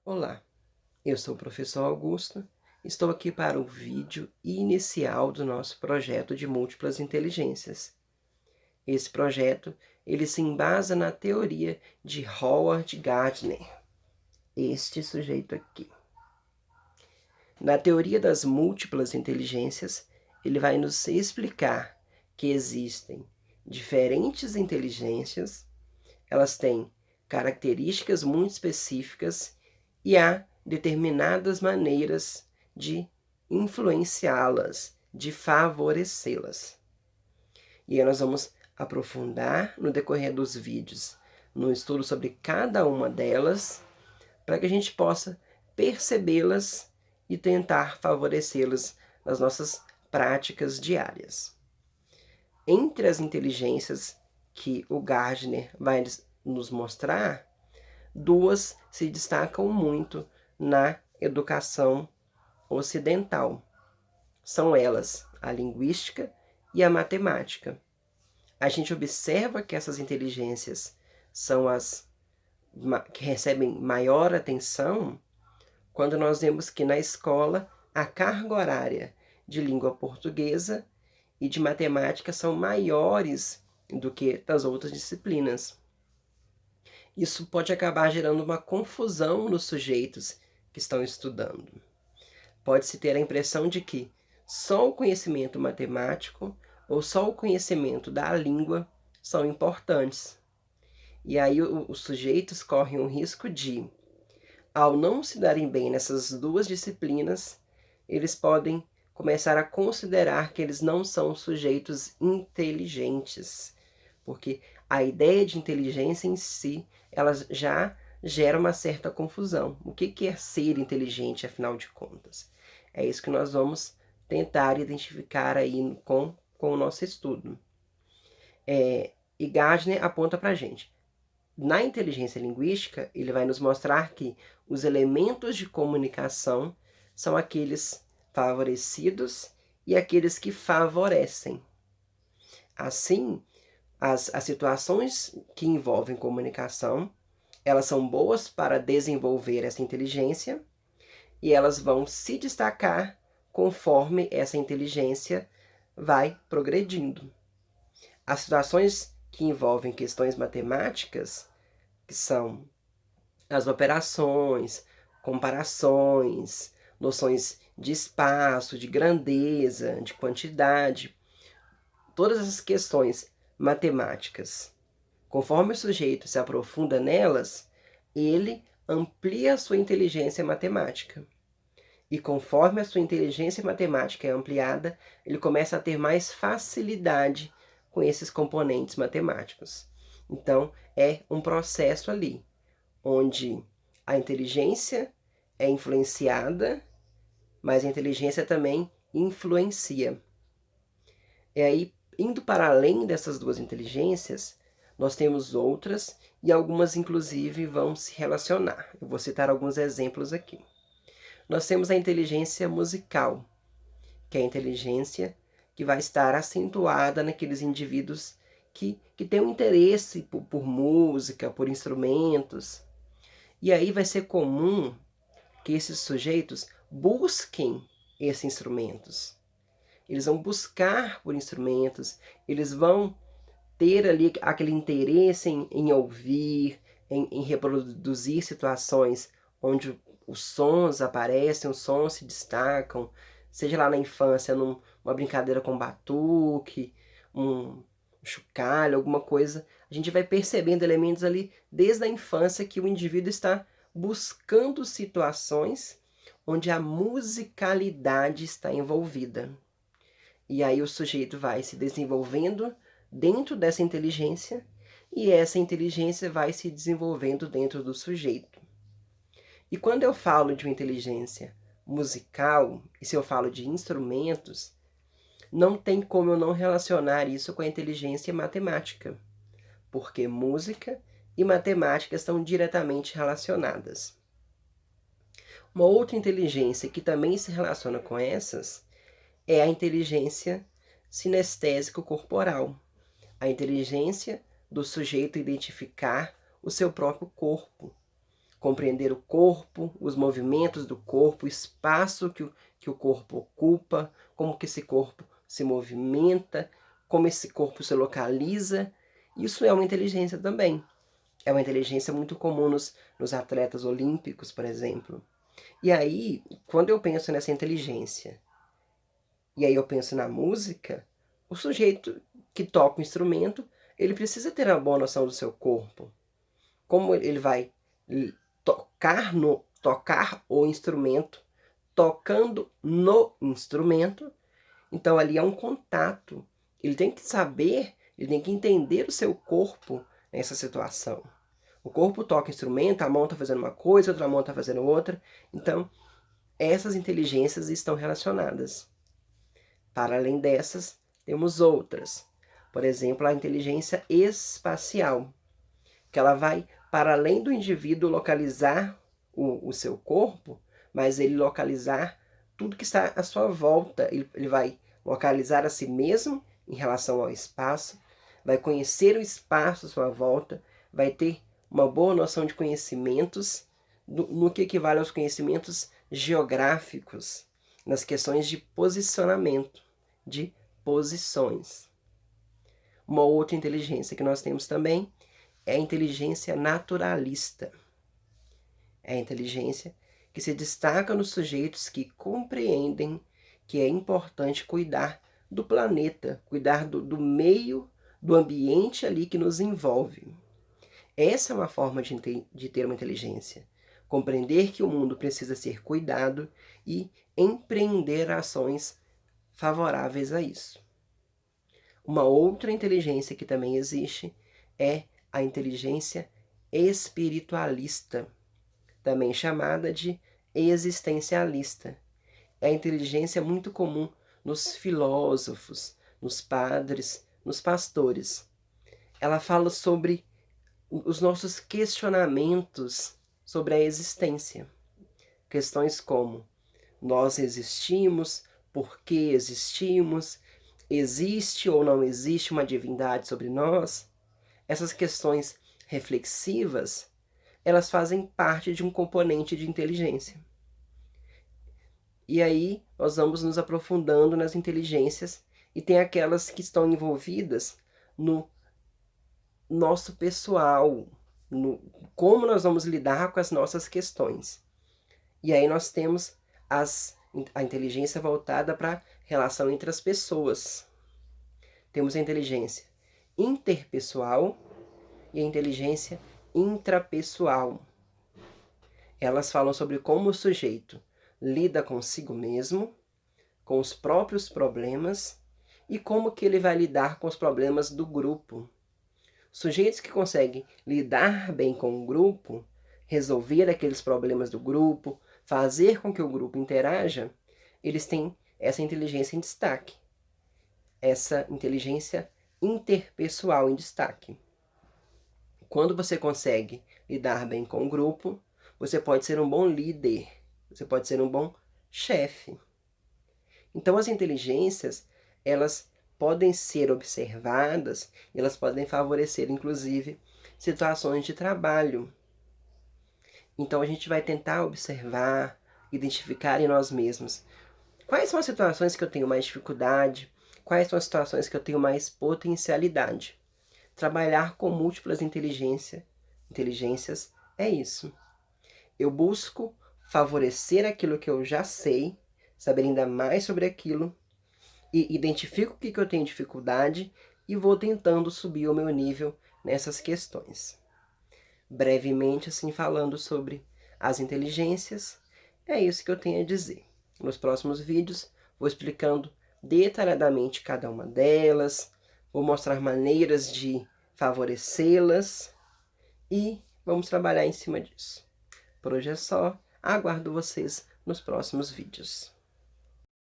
Olá, eu sou o professor Augusto, estou aqui para o vídeo inicial do nosso projeto de múltiplas inteligências. Esse projeto, ele se embasa na teoria de Howard Gardner, este sujeito aqui. Na teoria das múltiplas inteligências, ele vai nos explicar que existem diferentes inteligências, elas têm características muito específicas e há determinadas maneiras de influenciá-las, de favorecê-las. E aí nós vamos aprofundar no decorrer dos vídeos no estudo sobre cada uma delas, para que a gente possa percebê-las e tentar favorecê-las nas nossas práticas diárias. Entre as inteligências que o Gardner vai nos mostrar, duas se destacam muito na educação ocidental. São elas a linguística e a matemática. A gente observa que essas inteligências são as que recebem maior atenção quando nós vemos que na escola a carga horária de língua portuguesa e de matemática são maiores do que das outras disciplinas. Isso pode acabar gerando uma confusão nos sujeitos que estão estudando. Pode-se ter a impressão de que só o conhecimento matemático ou só o conhecimento da língua são importantes. E aí os sujeitos correm o risco de, ao não se darem bem nessas duas disciplinas, eles podem começar a considerar que eles não são sujeitos inteligentes, porque a ideia de inteligência em si, ela já gera uma certa confusão. O que é ser inteligente, afinal de contas? É isso que nós vamos tentar identificar aí com o nosso estudo. E Gardner aponta para a gente. Na inteligência linguística, ele vai nos mostrar que os elementos de comunicação são aqueles favorecidos e aqueles que favorecem. Assim, as situações que envolvem comunicação, elas são boas para desenvolver essa inteligência e elas vão se destacar conforme essa inteligência vai progredindo. As situações que envolvem questões matemáticas, que são as operações, comparações, noções de espaço, de grandeza, de quantidade, todas essas questões matemáticas, conforme o sujeito se aprofunda nelas, ele amplia a sua inteligência matemática. E conforme a sua inteligência matemática é ampliada, ele começa a ter mais facilidade com esses componentes matemáticos. Então, é um processo ali, onde a inteligência é influenciada, mas a inteligência também influencia. E aí, indo para além dessas duas inteligências, nós temos outras e algumas, inclusive, vão se relacionar. Eu vou citar alguns exemplos aqui. Nós temos a inteligência musical, que é a inteligência que vai estar acentuada naqueles indivíduos que têm um interesse por música, por instrumentos. E aí vai ser comum que esses sujeitos busquem esses instrumentos. Eles vão buscar por instrumentos, eles vão ter ali aquele interesse em ouvir, em reproduzir situações onde os sons aparecem, os sons se destacam, seja lá na infância, numa brincadeira com batuque, um chocalho, alguma coisa. A gente vai percebendo elementos ali desde a infância que o indivíduo está buscando situações onde a musicalidade está envolvida. E aí o sujeito vai se desenvolvendo dentro dessa inteligência e essa inteligência vai se desenvolvendo dentro do sujeito. E quando eu falo de uma inteligência musical, e se eu falo de instrumentos, não tem como eu não relacionar isso com a inteligência matemática, porque música e matemática estão diretamente relacionadas. Uma outra inteligência que também se relaciona com essas é a inteligência sinestésico-corporal, a inteligência do sujeito identificar o seu próprio corpo, compreender o corpo, os movimentos do corpo, o espaço que o corpo ocupa, como que esse corpo se movimenta, como esse corpo se localiza. Isso é uma inteligência também. É uma inteligência muito comum nos atletas olímpicos, por exemplo. E aí, quando eu penso nessa inteligência, e aí eu penso na música, o sujeito que toca o instrumento, ele precisa ter uma boa noção do seu corpo. Como ele vai tocar o instrumento, tocando no instrumento, então ali é um contato. Ele tem que saber, ele tem que entender o seu corpo nessa situação. O corpo toca o instrumento, a mão está fazendo uma coisa, outra mão está fazendo outra. Então, essas inteligências estão relacionadas. Para além dessas, temos outras. Por exemplo, a inteligência espacial, que ela vai para além do indivíduo localizar o seu corpo, mas ele localizar tudo que está à sua volta. Ele vai localizar a si mesmo em relação ao espaço, vai conhecer o espaço à sua volta, vai ter uma boa noção de conhecimentos, no que equivale aos conhecimentos geográficos, nas questões de posicionamento, de posições. Uma outra inteligência que nós temos também é a inteligência naturalista. É a inteligência que se destaca nos sujeitos que compreendem que é importante cuidar do planeta, cuidar do meio, do ambiente ali que nos envolve. Essa é uma forma de ter uma inteligência. Compreender que o mundo precisa ser cuidado e empreender ações favoráveis a isso. Uma outra inteligência que também existe é a inteligência espiritualista, também chamada de existencialista. É a inteligência muito comum nos filósofos, nos padres, nos pastores. Ela fala sobre os nossos questionamentos sobre a existência. Questões como: nós existimos, por que existimos, existe ou não existe uma divindade sobre nós? Essas questões reflexivas, elas fazem parte de um componente de inteligência. E aí nós vamos nos aprofundando nas inteligências, e tem aquelas que estão envolvidas no nosso pessoal, no como nós vamos lidar com as nossas questões. E aí nós temos a inteligência voltada para a relação entre as pessoas. Temos a inteligência interpessoal e a inteligência intrapessoal. Elas falam sobre como o sujeito lida consigo mesmo, com os próprios problemas e como que ele vai lidar com os problemas do grupo. Sujeitos que conseguem lidar bem com o grupo, resolver aqueles problemas do grupo, fazer com que o grupo interaja, eles têm essa inteligência em destaque. Essa inteligência interpessoal em destaque. Quando você consegue lidar bem com o grupo, você pode ser um bom líder, você pode ser um bom chefe. Então as inteligências, elas podem ser observadas, elas podem favorecer, inclusive, situações de trabalho. Então a gente vai tentar observar, identificar em nós mesmos quais são as situações que eu tenho mais dificuldade, quais são as situações que eu tenho mais potencialidade. Trabalhar com múltiplas inteligências é isso. Eu busco favorecer aquilo que eu já sei, saber ainda mais sobre aquilo, e identifico o que eu tenho dificuldade e vou tentando subir o meu nível nessas questões. Brevemente, assim, falando sobre as inteligências, é isso que eu tenho a dizer. Nos próximos vídeos, vou explicando detalhadamente cada uma delas, vou mostrar maneiras de favorecê-las e vamos trabalhar em cima disso. Por hoje é só, aguardo vocês nos próximos vídeos.